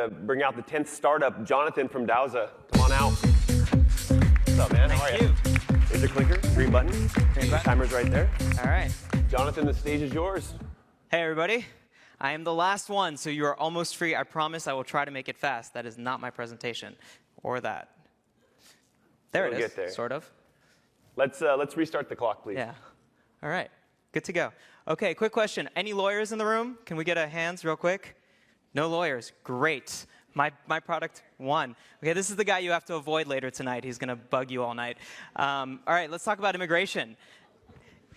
to bring out the 10th startup, Jonathan from Dowza. Come on out. What's up, man? How are you? There's your clicker, green button. Green button. Timer's right there. All right. Jonathan, the stage is yours. Hey, everybody. I am the last one, so you are almost free. I promise I will try to make it fast. That is not my presentation. Or that. There We'll it is, get there. sort of. Let's restart the clock, please. Yeah. All right. Good to go. Okay, quick question. Any lawyers in the room? Can we get a hands real quick? No lawyers. Great. My product won. Okay, this is the guy you have to avoid later tonight. He's going to bug you all night. All right, let's talk about immigration.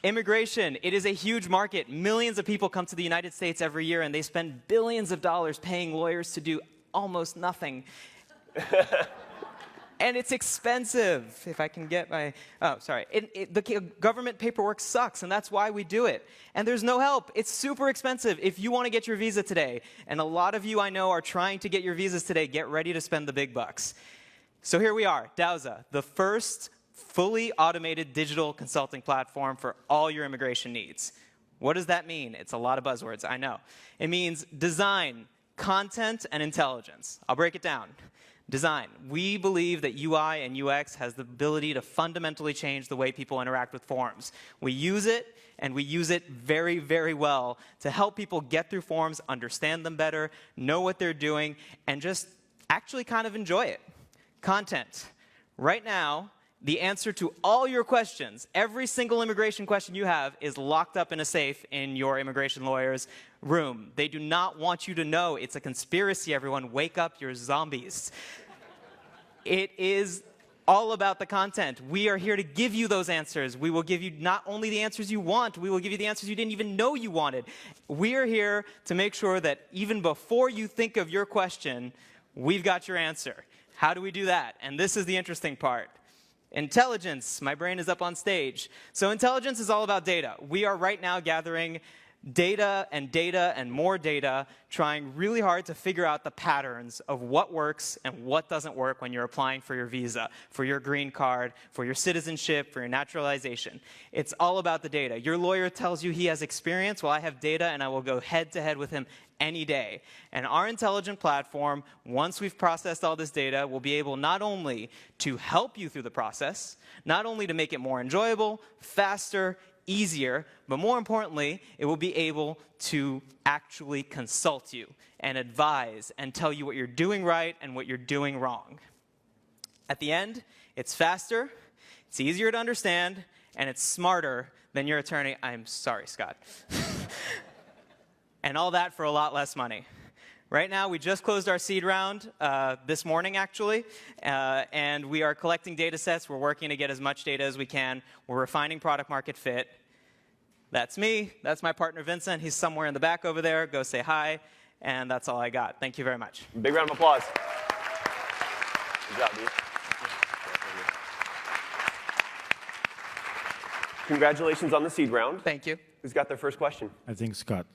Immigration, it is a huge market. Millions of people come to the United States every year, and they spend billions of dollars paying lawyers to do almost nothing. And it's expensive, if I can get my, oh, sorry. The government paperwork sucks, and that's why we do it. And there's no help. It's super expensive. If you want to get your visa today, and a lot of you I know are trying to get your visas today, get ready to spend the big bucks. So here we are, Dowza, the first fully automated digital consulting platform for all your immigration needs. What does that mean? It's a lot of buzzwords, I know. It means design, content, and intelligence. I'll break it down. Design. We believe that UI and UX has the ability to fundamentally change the way people interact with forms. We use it, and we use it very, very well to help people get through forms, understand them better, know what they're doing, and just actually kind of enjoy it. Content. Right now, the answer to all your questions, every single immigration question you have, is locked up in a safe in your immigration lawyer's room. They do not want you to know. It's a conspiracy, everyone. Wake up, you're zombies. It is all about the content. We are here to give you those answers. We will give you not only the answers you want, we will give you the answers you didn't even know you wanted. We are here to make sure that even before you think of your question, we've got your answer. How do we do that? And this is the interesting part. Intelligence. My brain is up on stage. So intelligence is all about data. We are right now gathering data and more data, trying really hard to figure out the patterns of what works and what doesn't work when you're applying for your visa, for your green card, for your citizenship, for your naturalization. It's all about the data. Your lawyer tells you he has experience. Well, I have data, and I will go head-to-head with him any day. And our intelligent platform, once we've processed all this data, will be able not only to help you through the process, not only to make it more enjoyable, faster, easier, but more importantly, it will be able to actually consult you and advise and tell you what you're doing right and what you're doing wrong. At the end, it's faster, it's easier to understand, and it's smarter than your attorney. I'm sorry, Scott. And all that for a lot less money. Right now, we just closed our seed round this morning, actually, and we are collecting data sets. We're working to get as much data as we can. We're refining product market fit. That's me. That's my partner, Vincent. He's somewhere in the back over there. Go say hi, and that's all I got. Thank you very much. Big round of applause. Good job, dude. Congratulations on the seed round. Thank you. Who's got their first question? I think Scott.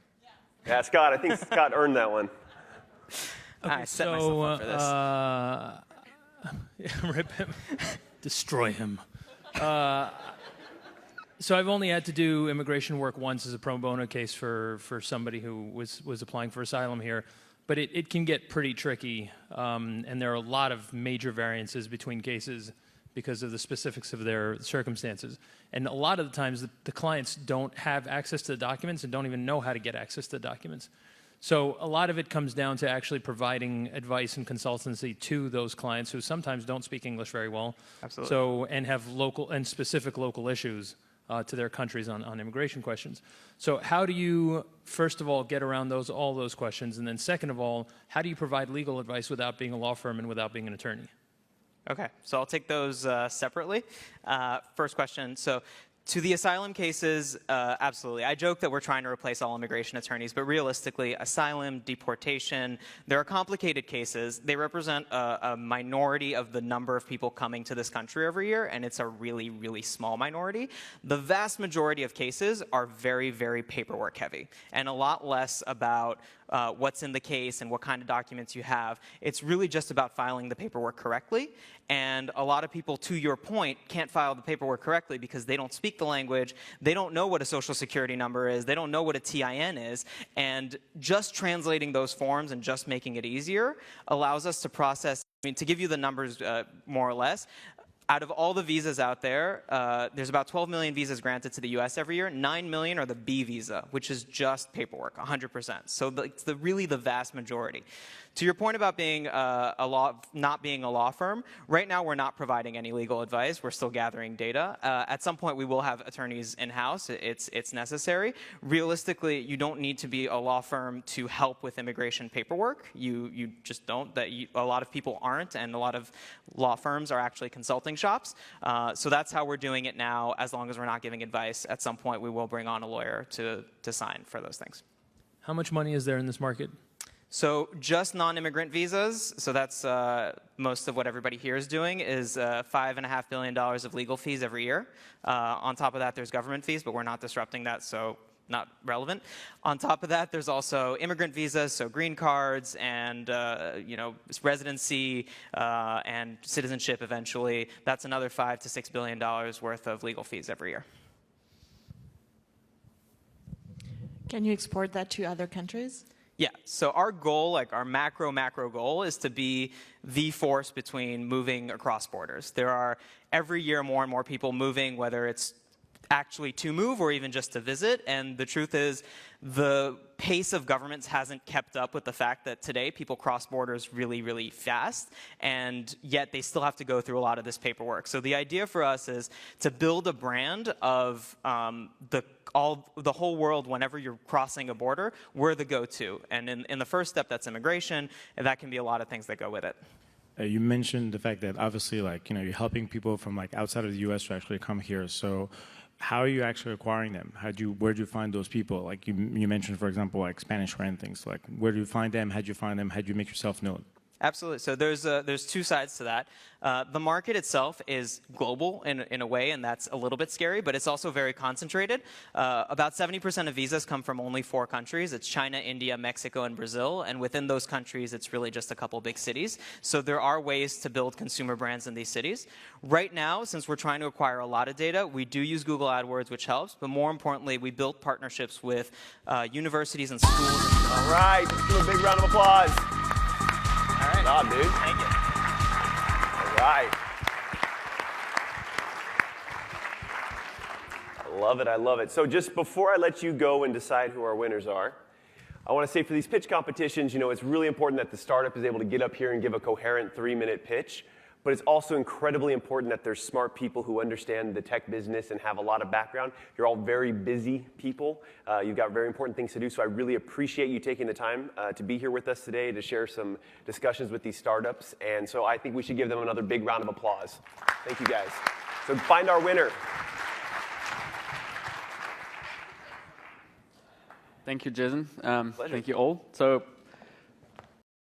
Yeah, Scott. I think Scott earned that one. Okay, I set myself up for this. Rip him. Destroy him. So I've only had to do immigration work once as a pro bono case for somebody who was applying for asylum here. But it can get pretty tricky, and there are a lot of major variances between cases because of the specifics of their circumstances. And a lot of the times, the clients don't have access to the documents and don't even know how to get access to the documents. So a lot of it comes down to actually providing advice and consultancy to those clients who sometimes don't speak English very well. Absolutely. So, and have local and specific local issues to their countries on immigration questions. So how do you, first of all, get around all those questions? And then second of all, how do you provide legal advice without being a law firm and without being an attorney? Okay, so I'll take those separately. First question, so to the asylum cases, absolutely. I joke that we're trying to replace all immigration attorneys, but realistically, asylum, deportation, there are complicated cases. They represent a minority of the number of people coming to this country every year, and it's a really, really small minority. The vast majority of cases are very, very paperwork heavy, and a lot less about, what's in the case and what kind of documents you have. It's really just about filing the paperwork correctly. And a lot of people, to your point, can't file the paperwork correctly because they don't speak the language, they don't know what a social security number is, they don't know what a TIN is, and just translating those forms and just making it easier allows us to process, I mean, to give you the numbers more or less, out of all the visas out there, there's about 12 million visas granted to the US every year. 9 million are the B visa, which is just paperwork, 100%. So it's really the vast majority. To your point about being not being a law firm, right now we're not providing any legal advice. We're still gathering data. At some point we will have attorneys in-house. It's necessary. Realistically, you don't need to be a law firm to help with immigration paperwork. You just don't. A lot of people aren't, and a lot of law firms are actually consulting shops. So that's how we're doing it now. As long as we're not giving advice, at some point we will bring on a lawyer to sign for those things. How much money is there in this market? So just non-immigrant visas, so that's most of what everybody here is doing, is $5.5 billion of legal fees every year. On top of that, there's government fees, but we're not disrupting that, so not relevant. On top of that, there's also immigrant visas, so green cards and residency and citizenship eventually. That's another $5 to $6 billion worth of legal fees every year. Can you export that to other countries? Yeah, so our goal, like our macro goal, is to be the force between moving across borders. There are every year more and more people moving, whether it's actually to move or even just to visit, and the truth is the pace of governments hasn't kept up with the fact that today people cross borders really, really fast, and yet they still have to go through a lot of this paperwork. So the idea for us is to build a brand of the whole world. Whenever you're crossing a border, we're the go-to. And in the first step, that's immigration, and that can be a lot of things that go with it. You mentioned the fact that obviously, you're helping people from outside of the U.S. to actually come here. So how are you actually acquiring them? Where do you find those people? Like you mentioned, for example, Spanish rent things. Like, where do you find them? How do you find them? How do you make yourself known? Absolutely. So there's two sides to that. The market itself is global in a way, and that's a little bit scary, but it's also very concentrated. About 70% of visas come from only 4 countries. It's China, India, Mexico, and Brazil. And within those countries, it's really just a couple big cities. So there are ways to build consumer brands in these cities. Right now, since we're trying to acquire a lot of data, we do use Google AdWords, which helps. But more importantly, we built partnerships with universities and schools. All right. Let's give a big round of applause. All right. Good job, dude. Thank you. All right. I love it. I love it. So just before I let you go and decide who our winners are, I want to say for these pitch competitions, it's really important that the startup is able to get up here and give a coherent 3-minute pitch. But it's also incredibly important that there's smart people who understand the tech business and have a lot of background. You're all very busy people. You've got very important things to do, so I really appreciate you taking the time to be here with us today to share some discussions with these startups. And so I think we should give them another big round of applause. Thank you, guys. So find our winner. Thank you, Jason. Pleasure. Thank you all. So